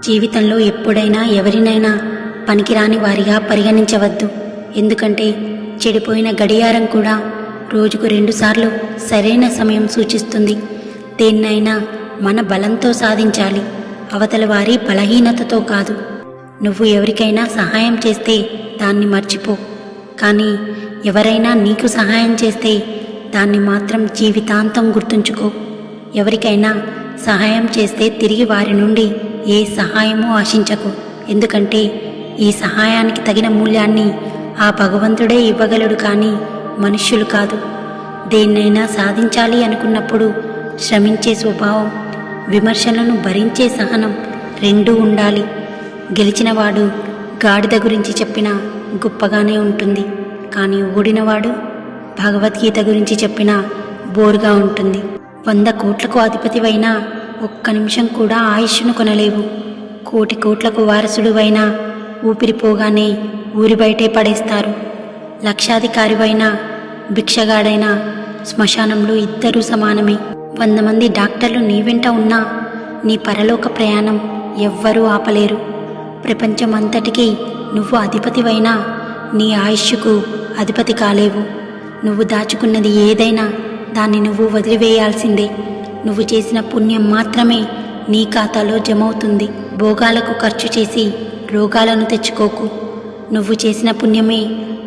జీవితంలో ఎప్పుడైనా ఎవరినైనా పనికిరాని వారిగా పరిగణించవద్దు. ఎందుకంటే చెడిపోయిన గడియారం కూడా రోజుకు 2 సార్లు సరైన సమయం సూచిస్తుంది. దేన్నైనా మన బలంతో సాధించాలి, అవతల వారి బలహీనతతో కాదు. నువ్వు ఎవరికైనా సహాయం చేస్తే దాన్ని మర్చిపో, కానీ ఎవరైనా నీకు సహాయం చేస్తే దాన్ని మాత్రం జీవితాంతం గుర్తుంచుకో. ఎవరికైనా సహాయం చేస్తే తిరిగి వారి నుండి ఏ సహాయమూ ఆశించకు. ఎందుకంటే ఈ సహాయానికి తగిన మూల్యాన్ని ఆ భగవంతుడే ఇవ్వగలడు, కానీ మనుష్యులు కాదు. దేన్నైనా సాధించాలి అనుకున్నప్పుడు శ్రమించే స్వభావం, విమర్శలను భరించే సహనం రెండూ ఉండాలి. గెలిచినవాడు గాడిద గురించి చెప్పినా గొప్పగానే ఉంటుంది, కానీ ఓడినవాడు భగవద్గీత గురించి చెప్పినా బోరుగా ఉంటుంది. 100 కోట్లకు అధిపతివైనా ఒక్క నిమిషం కూడా ఆయుష్ను కొనలేవు. 1,000 కోట్లకు వారసుడువైనా ఊపిరిపోగానే ఊరి బయటే పడేస్తారు. లక్షాధికారివైనా భిక్షగాడైనా శ్మశానంలో ఇద్దరూ సమానమే. 100 మంది డాక్టర్లు నీ వెంట ఉన్నా నీ పరలోక ప్రయాణం ఎవ్వరూ ఆపలేరు. ప్రపంచం అంతటికీ నువ్వు అధిపతివైనా నీ ఆయుష్కు అధిపతి కాలేవు. నువ్వు దాచుకున్నది ఏదైనా దాన్ని నువ్వు వదిలివేయాల్సిందే. నువ్వు చేసిన పుణ్యం మాత్రమే నీ ఖాతాలో జమవుతుంది. భోగాలకు ఖర్చు చేసి రోగాలను తెచ్చుకోకు. నువ్వు చేసిన పుణ్యమే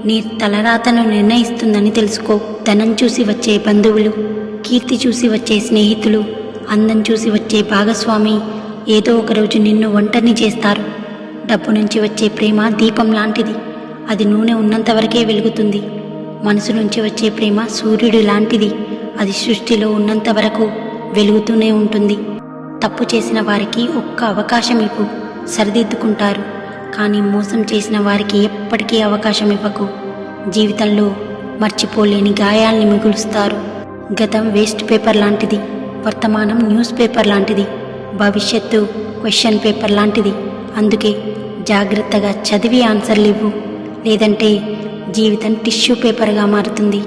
నీ తలరాతను నిర్ణయిస్తుందని తెలుసుకో. ధనం చూసి వచ్చే బంధువులు, కీర్తి చూసి వచ్చే స్నేహితులు, అందం చూసి వచ్చే భాగస్వామి ఏదో ఒకరోజు నిన్ను ఒంటరిని చేస్తారు. డబ్బు నుంచి వచ్చే ప్రేమ దీపం లాంటిది, అది నూనె ఉన్నంతవరకే వెలుగుతుంది. మనసు నుంచి వచ్చే ప్రేమ సూర్యుడి లాంటిది, అది సృష్టిలో ఉన్నంత వరకు వెలుగుతూనే ఉంటుంది. తప్పు చేసిన వారికి ఒక్క అవకాశం ఇవ్వు, సరిదిద్దుకుంటారు. కానీ మోసం చేసిన వారికి ఎప్పటికీ అవకాశం ఇవ్వకు. జీవితంలో మర్చిపోలేని గాయాల్ని మిగులుస్తారు. గతం వేస్ట్ పేపర్ లాంటిది, వర్తమానం న్యూస్ పేపర్ లాంటిది, భవిష్యత్తు క్వశ్చన్ పేపర్ లాంటిది. అందుకే జాగ్రత్తగా చదివి ఆన్సర్లు ఇవ్వు, లేదంటే జీవితం టిష్యూ పేపర్గా మారుతుంది.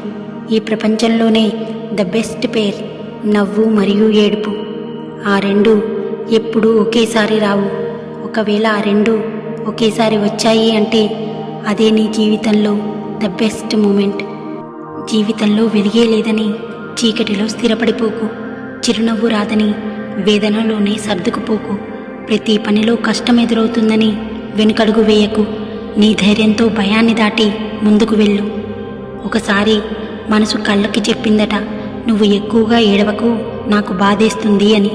ఈ ప్రపంచంలోనే ద బెస్ట్ పేర్ నవ్వు మరియు ఏడుపు. ఆ రెండు ఎప్పుడూ ఒకేసారి రావు. ఒకవేళ ఆ రెండు ఒకేసారి వచ్చాయి అంటే అదే నీ జీవితంలో ద బెస్ట్ మూమెంట్. జీవితంలో వెలిగే లేదని చీకటిలో స్థిరపడిపోకు. చిరునవ్వు రాదని వేదనలోనే సర్దుకుపోకు. ప్రతి పనిలో కష్టం ఎదురవుతుందని వెనుకడుగు వేయకు. నీ ధైర్యంతో భయాన్ని దాటి ముందుకు వెళ్ళు. ఒకసారి మనసు కళ్ళకి చెప్పిందట, నువ్వు ఎక్కువగా ఏడవకు, నాకు బాధేస్తుంది అని.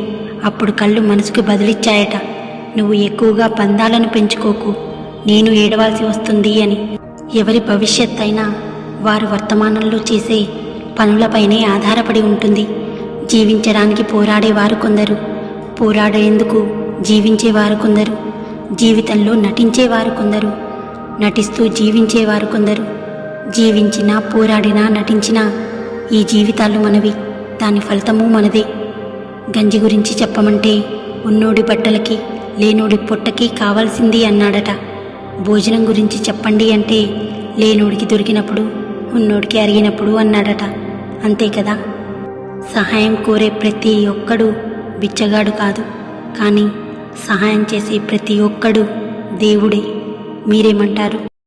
అప్పుడు కళ్ళు మనసుకు బదులిచ్చాయట, నువ్వు ఎక్కువగా పందాలను పెంచుకోకు, నేను ఏడవాల్సి వస్తుంది అని. ఎవరి భవిష్యత్ అయినా వారు వర్తమానంలో చేసే పనులపైనే ఆధారపడి ఉంటుంది. జీవించడానికి పోరాడేవారు కొందరు, పోరాడేందుకు జీవించేవారు కొందరు, జీవితంలో నటించేవారు కొందరు, నటిస్తూ జీవించేవారు కొందరు. జీవించినా పోరాడినా నటించినా ఈ జీవితాలు మనవి, దాని ఫలితము మనదే. గంజి గురించి చెప్పమంటే ఉన్నోడి బట్టలకి లేనోడి పొట్టకి కావాల్సింది అన్నాడట. భోజనం గురించి చెప్పండి అంటే లేనోడికి దొరికినప్పుడు ఉన్నోడికి అరిగినప్పుడు అన్నాడట. అంతే కదా. సహాయం కోరే ప్రతి ఒక్కడు బిచ్చగాడు కాదు, కానీ సహాయం చేసే ప్రతి ఒక్కడు దేవుడే. మీరేమంటారు?